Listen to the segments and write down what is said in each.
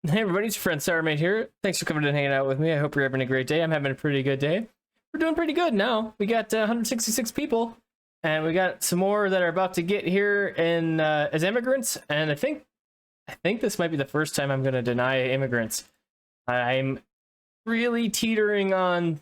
Hey everybody, it's your friend Sarmate here. Thanks for coming and hanging out with me. I hope you're having a great day. I'm having a pretty good day. We're doing pretty good now. We got 166 people, and we got some more that are about to get here in as immigrants. And I think this might be the first time I'm going to deny immigrants. I'm really teetering on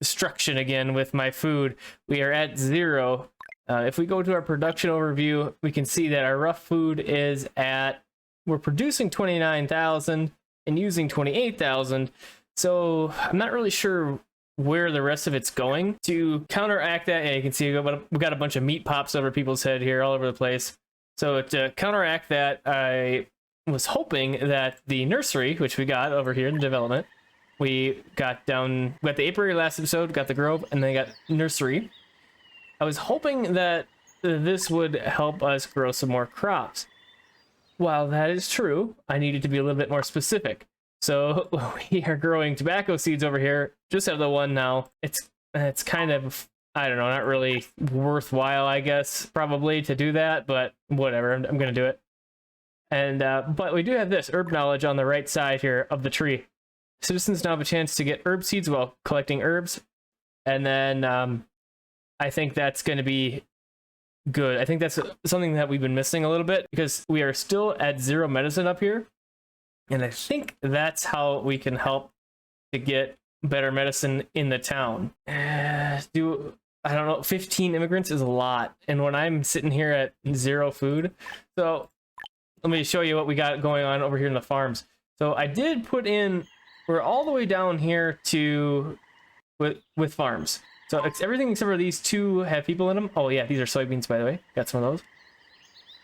destruction again with my food. We are at 0. If we go to our production overview, we can see that our rough food is at, we're producing 29,000 and using 28,000. So I'm not really sure where the rest of it's going. To counteract that, yeah, you can see we got a bunch of meat pops over people's head here all over the place. So to counteract that, I was hoping that the nursery, which we got over here in development, we got the apiary last episode, got the grove, and then got nursery. I was hoping that this would help us grow some more crops. While that is true, I needed to be a little bit more specific. So we are growing tobacco seeds over here. Just have the one now. It's kind of, I don't know, not really worthwhile, I guess, probably to do that, but whatever, I'm going to do it. And but we do have this herb knowledge on the right side here of the tree. Citizens now have a chance to get herb seeds while collecting herbs. And then I think that's going to be good. I think that's something that we've been missing a little bit because we are still at 0 medicine up here. And I think that's how we can help to get better medicine in the town. I don't know, 15 immigrants is a lot. And when I'm sitting here at 0 food, so let me show you what we got going on over here in the farms. So I did put in, we're all the way down here to with farms. So it's everything except for these two have people in them. Oh yeah, these are soybeans, by the way. Got some of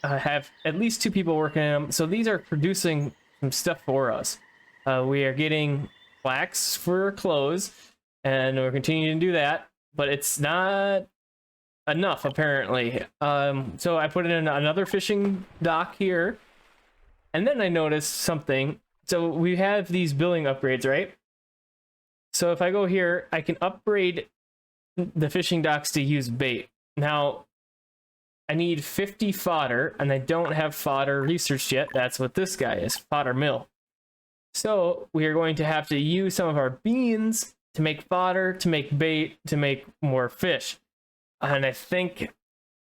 those. Have at least 2 people working in them. So these are producing some stuff for us. We are getting flax for clothes, and we're continuing to do that. But it's not enough, apparently. So I put in another fishing dock here. And then I noticed something. So we have these building upgrades, right? So if I go here, I can upgrade the fishing docks to use bait. Now, I need 50 fodder, and I don't have fodder researched yet. That's what this guy is, fodder mill. So we are going to have to use some of our beans to make fodder, to make bait, to make more fish. And I think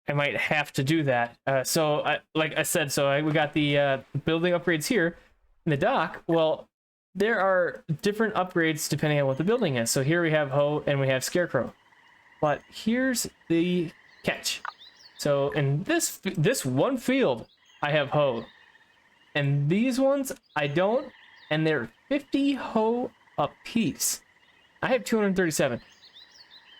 I might have to do that. Like I said, we got the building upgrades here in the dock. Well, there are different upgrades depending on what the building is. So here we have hoe and we have scarecrow. But here's the catch. So in this one field, I have hoe. And these ones, I don't. And they're 50 hoe a piece. I have 237.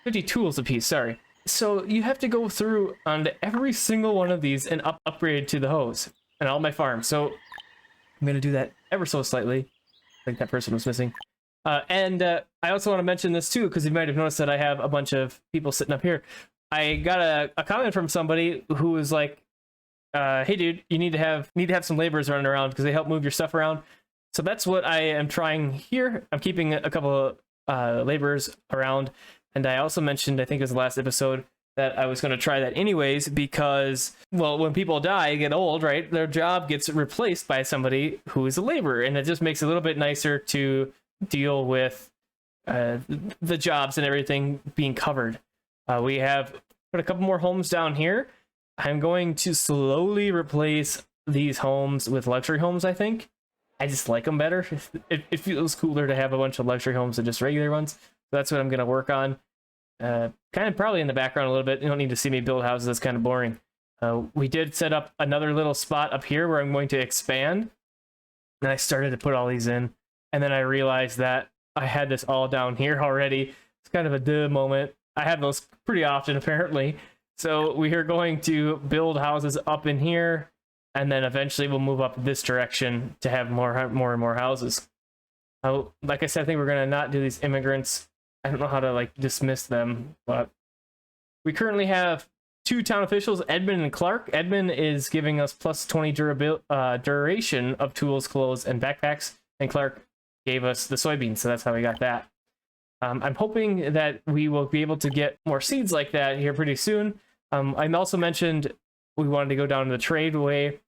50 tools a piece, sorry. So you have to go through onto every single one of these and upgrade to the hoes and all my farms. So I'm going to do that ever so slightly. I think that person was missing. I also want to mention this too, because you might have noticed that I have a bunch of people sitting up here. I got a comment from somebody who was like, hey dude, you need to have some laborers running around because they help move your stuff around. So that's what I am trying here. I'm keeping a couple of laborers around. And I also mentioned, I think it was the last episode, that I was going to try that anyways because, well, when people die, get old, right, their job gets replaced by somebody who is a laborer. And it just makes it a little bit nicer to deal with the jobs and everything being covered. We have put a couple more homes down here. I'm going to slowly replace these homes with luxury homes, I think. I just like them better. It feels cooler to have a bunch of luxury homes than just regular ones. So that's what I'm going to work on. Kind of probably in the background a little bit. You don't need to see me build houses. That's kind of boring. We did set up another little spot up here where I'm going to expand. And I started to put all these in. And then I realized that I had this all down here already. It's kind of a duh moment. I have those pretty often, apparently. So we are going to build houses up in here. And then eventually we'll move up this direction to have more and more houses. Like I said, I think we're going to not do these immigrants. I don't know how to like dismiss them, but we currently have 2 town officials, Edmund and Clark. Edmund is giving us plus 20 duration of tools, clothes, and backpacks, and Clark gave us the soybeans, so that's how we got that. I'm hoping that we will be able to get more seeds like that here pretty soon. I also mentioned we wanted to go down to the tradeway,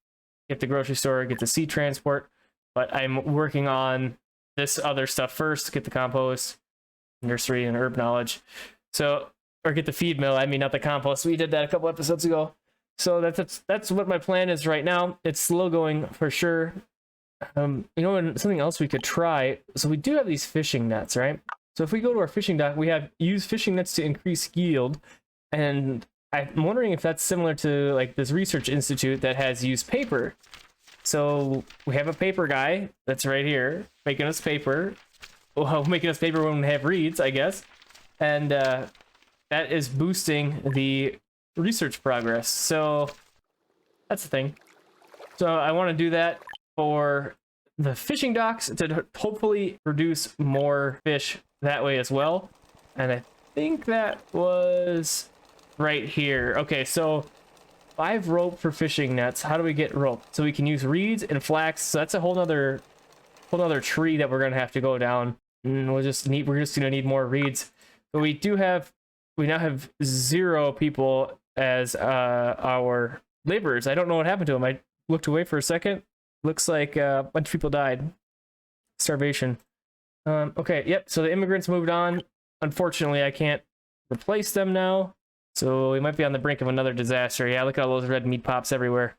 get the grocery store, get the seed transport. but I'm working on this other stuff first. Get the compost, nursery, and herb knowledge. So, or get the feed mill. I mean, not the compost. We did that a couple episodes ago. So that's what my plan is right now. It's slow going for sure. You know, and something else we could try. So we do have these fishing nets, right? So if we go to our fishing dock, we have use fishing nets to increase yield, and I'm wondering if that's similar to like this research institute that has used paper. So we have a paper guy that's right here making us paper. Well, making us paper when we have reeds, I guess, and that is boosting the research progress. So that's the thing. So I want to do that for the fishing docks to hopefully produce more fish that way as well. And I think that was right here. Okay, so 5 rope for fishing nets. How do we get rope? So we can use reeds and flax. So that's a whole nother tree that we're gonna have to go down. And we're just gonna need more reeds. But we now have 0 people as our laborers. I don't know what happened to them. I looked away for a second. Looks like a bunch of people died. Starvation. Okay, yep, so the immigrants moved on. Unfortunately, I can't replace them now. So we might be on the brink of another disaster. Yeah, look at all those red meat pops everywhere.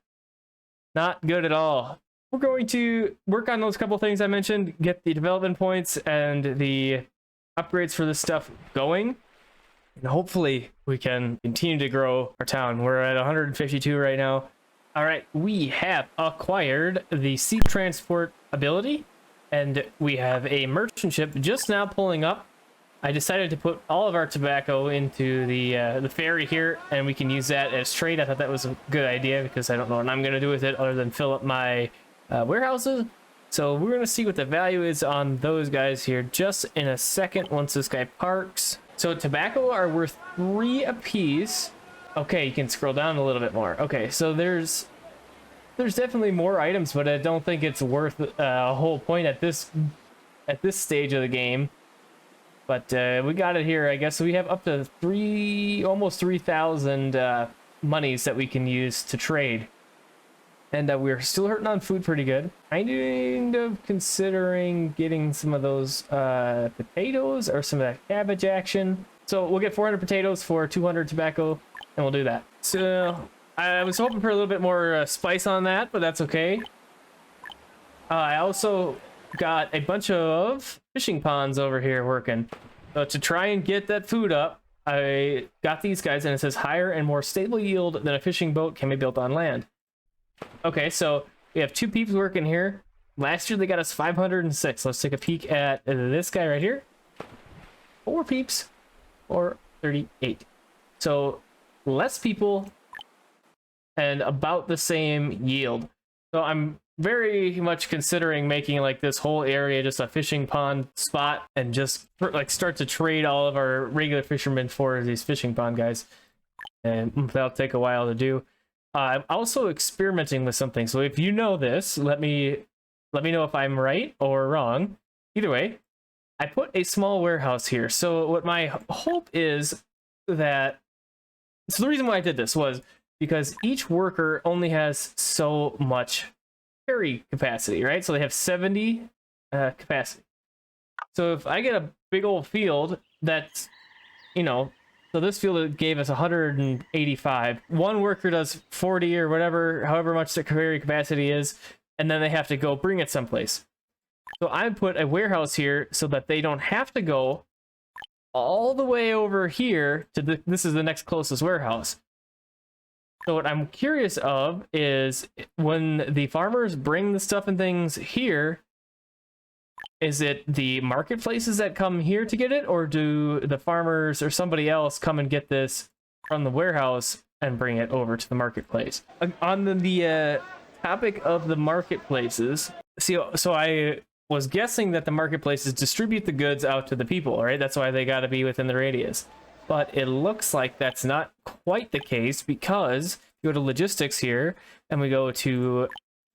Not good at all. We're going to work on those couple things I mentioned, get the development points and the upgrades for this stuff going. And hopefully we can continue to grow our town. We're at 152 right now. All right, we have acquired the sea transport ability, and we have a merchant ship just now pulling up. I decided to put all of our tobacco into the ferry here, and we can use that as trade. I thought that was a good idea because I don't know what I'm going to do with it other than fill up my warehouses. So we're going to see what the value is on those guys here just in a second once this guy parks. So tobacco are worth 3 apiece. Okay, you can scroll down a little bit more. Okay, so there's definitely more items, but I don't think it's worth a whole point at this stage of the game. But we got it here, I guess. So we have up to almost 3,000 monies that we can use to trade. And we're still hurting on food pretty good. Kind of considering getting some of those potatoes or some of that cabbage action. So we'll get 400 potatoes for 200 tobacco, and we'll do that. So I was hoping for a little bit more spice on that, but that's okay. I also got a bunch of fishing ponds over here working. So to try and get that food up, I got these guys, and it says higher and more stable yield than a fishing boat can be built on land. Okay, so we have 2 peeps working here. Last year they got us 506. Let's take a peek at this guy right here. 4 peeps or 38. So less people and about the same yield. So I'm very much considering making like this whole area just a fishing pond spot and just like start to trade all of our regular fishermen for these fishing pond guys. And that'll take a while to do. I'm also experimenting with something. So if you know this, let me know if I'm right or wrong. Either way, I put a small warehouse here. So what my hope is that, so the reason why I did this was because each worker only has so much carry capacity, right? So they have 70 capacity. So if I get a big old field that's, you know, so this field gave us 185. One worker does 40 or whatever, however much the carry capacity is, and then they have to go bring it someplace. So I put a warehouse here so that they don't have to go all the way over here to this is the next closest warehouse. So what I'm curious of is when the farmers bring the stuff and things here, is it the marketplaces that come here to get it, or do the farmers or somebody else come and get this from the warehouse and bring it over to the marketplace? On the topic of the marketplaces, so I was guessing that the marketplaces distribute the goods out to the people, right? That's why they got to be within the radius. But it looks like that's not quite the case, because you go to logistics here and we go to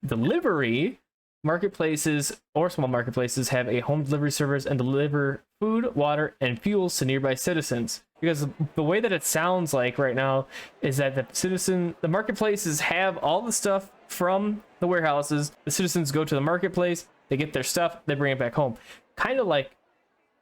delivery. Marketplaces or small marketplaces have a home delivery service and deliver food, water, and fuels to nearby citizens. Because the way that it sounds like right now is that the marketplaces have all the stuff from the warehouses. The citizens go to the marketplace, they get their stuff, they bring it back home. Kind of like,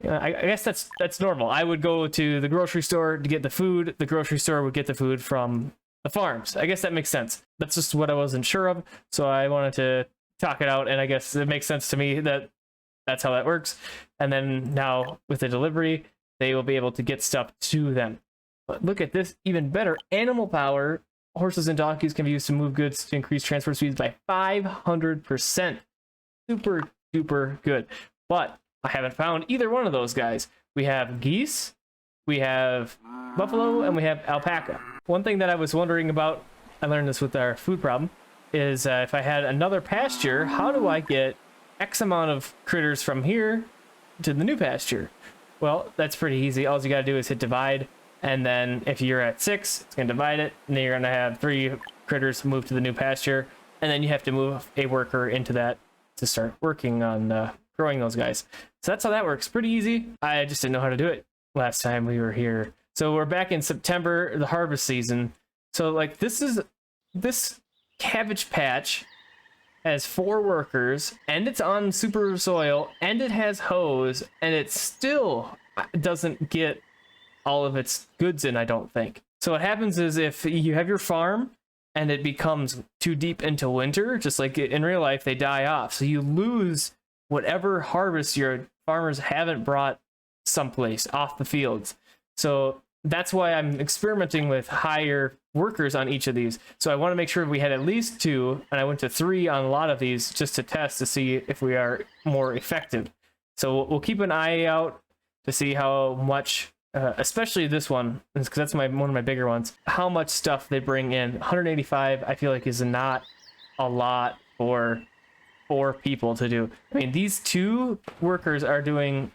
I guess that's normal. I would go to the grocery store to get the food. The grocery store would get the food from the farms. I guess that makes sense. That's just what I wasn't sure of, so I wanted to talk it out, and I guess it makes sense to me that that's how that works. And then now with the delivery, they will be able to get stuff to them. But look at this, even better. Animal power. Horses and donkeys can be used to move goods to increase transport speeds by 500%. Super duper good. But I haven't found either one of those guys. We have geese, we have buffalo, and we have alpaca. One thing that I was wondering about, I learned this with our food problem, is if I had another pasture, how do I get X amount of critters from here to the new pasture? Well, that's pretty easy. All you gotta do is hit divide, and then if you're at 6, it's gonna divide it, and then you're gonna have 3 critters move to the new pasture, and then you have to move a worker into that to start working on growing those guys. So that's how that works. Pretty easy. I just didn't know how to do it last time we were here. So we're back in September, the harvest season. So like this cabbage patch has 4 workers, and it's on super soil, and it has hose, and it still doesn't get all of its goods in, I don't think. So what happens is if you have your farm and it becomes too deep into winter, just like in real life, they die off. So you lose whatever harvest your farmers haven't brought someplace off the fields. So that's why I'm experimenting with higher workers on each of these. So I want to make sure we had at least 2, and I went to 3 on a lot of these just to test to see if we are more effective. So we'll keep an eye out to see how much, especially this one, because that's one of my bigger ones, how much stuff they bring in. 185, I feel like, is not a lot for 4 people to do. I mean, these 2 workers are doing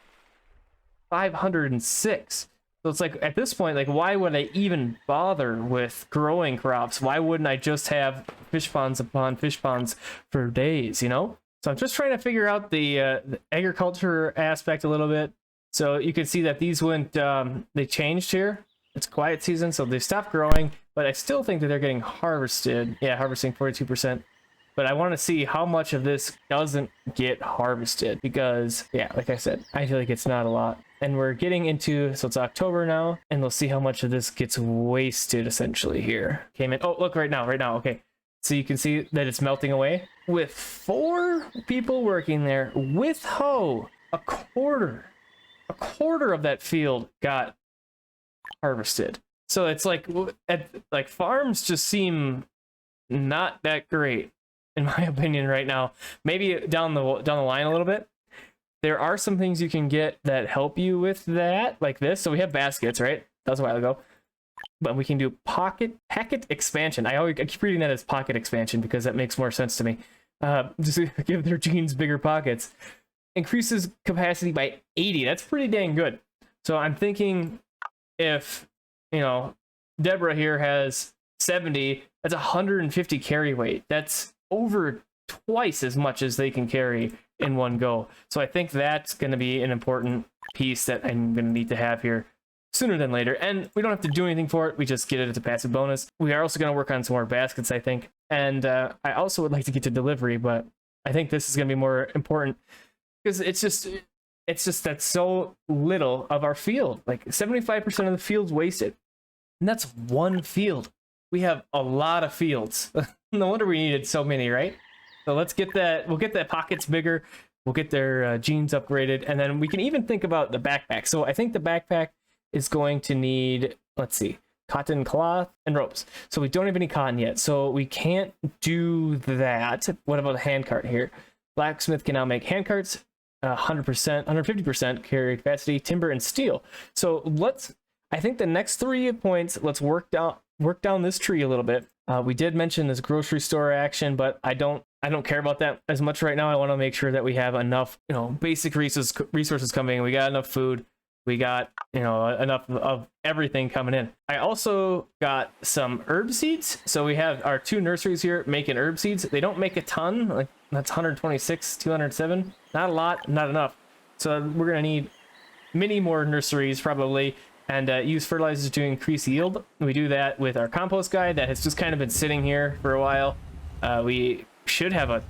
506. So it's like, at this point, like, why would I even bother with growing crops? Why wouldn't I just have fish ponds upon fish ponds for days, you know? So I'm just trying to figure out the agriculture aspect a little bit. So you can see that these went, they changed here. It's quiet season, so they stopped growing, but I still think that they're getting harvested. Yeah, harvesting 42%. But I want to see how much of this doesn't get harvested, because, yeah, like I said, I feel like it's not a lot. And we're getting into, so it's October now, and we'll see how much of this gets wasted essentially here. Came in, oh, look, right now, okay. So you can see that it's melting away. With 4 people working there with hoe, a quarter of that field got harvested. So it's like, farms just seem not that great, in my opinion, right now. Maybe down the line a little bit. There are some things you can get that help you with that, like this. So we have baskets, right? That was a while ago. But we can do packet expansion. I keep reading that as pocket expansion because that makes more sense to me. Just give their jeans bigger pockets. Increases capacity by 80. That's pretty dang good. So I'm thinking if, you know, Deborah here has 70, that's 150 carry weight. That's over twice as much as they can carry in one go. So I think that's going to be an important piece that I'm going to need to have here sooner than later. And we don't have to do anything for it. We just get it as a passive bonus. We are also going to work on some more baskets, I think. And I also would like to get to delivery, but I think this is going to be more important because it's just that's so little of our field. Like 75% of the field's wasted. And that's one field. We have a lot of fields. No wonder we needed so many, right? So let's get that. We'll get the pockets bigger. We'll get their jeans upgraded. And then we can even think about the backpack. So I think the backpack is going to need, let's see, cotton cloth and ropes. So we don't have any cotton yet. So we can't do that. What about a handcart here? Blacksmith can now make handcarts. 100%, 150% carry capacity, timber and steel. So I think the next 3 points, let's work down this tree a little bit. We did mention this grocery store action, but I don't care about that as much right now. I want to make sure that we have enough, you know, basic resources coming. We got enough food. We got, you know, enough of everything coming in. I also got some herb seeds. So we have our 2 nurseries here making herb seeds. They don't make a ton. Like that's 126, 207. Not a lot, not enough. So we're gonna need many more nurseries probably, and use fertilizers to increase yield. We do that with our compost guy that has just kind of been sitting here for a while. We should have a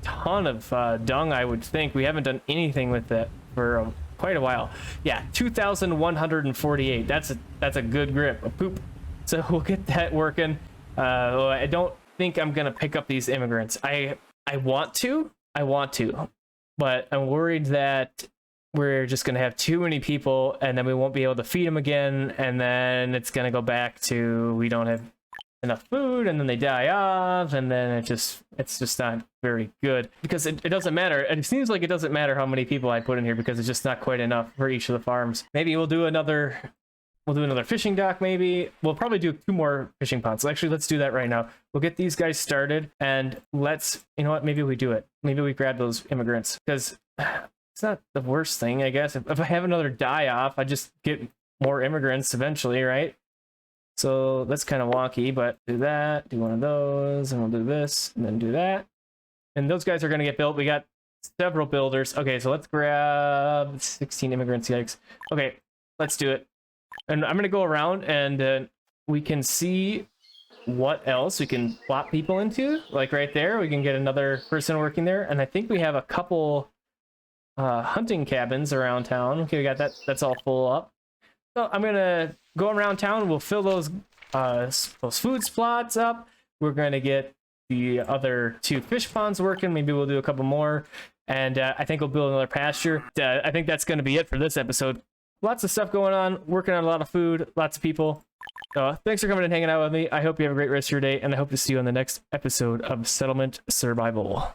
ton of dung, I would think. We haven't done anything with that for quite a while. Yeah, 2,148. That's a good grip, a poop. So we'll get that working. I don't think I'm gonna pick up these immigrants. I want to, but I'm worried that we're just gonna have too many people, and then we won't be able to feed them again, and then it's gonna go back to we don't have enough food, and then they die off, and then it's just not very good, because it doesn't matter. It seems like it doesn't matter how many people I put in here, because it's just not quite enough for each of the farms. Maybe we'll do another fishing dock. Maybe we'll probably do 2 more fishing ponds. So actually, let's do that right now. We'll get these guys started, and let's, you know what, maybe we do it. Maybe we grab those immigrants, because it's not the worst thing, I guess. If I have another die off, I just get more immigrants eventually, right? So that's kind of wonky, but do that, do one of those, and we'll do this, and then do that. And those guys are going to get built. We got several builders. Okay, so let's grab 16 immigrants, yikes. Okay, let's do it. And I'm going to go around, and we can see what else we can plot people into. Like right there, we can get another person working there. And I think we have a couple hunting cabins around town. Okay, we got that. That's all full up. So I'm gonna go around town. We'll fill those food spots up. We're gonna get the other 2 fish ponds working. Maybe we'll do a couple more, and I think we'll build another pasture. I think that's gonna be it for this episode. Lots of stuff going on. Working on a lot of food. Lots of people. So thanks for coming and hanging out with me. I hope you have a great rest of your day, and I hope to see you on the next episode of Settlement Survival.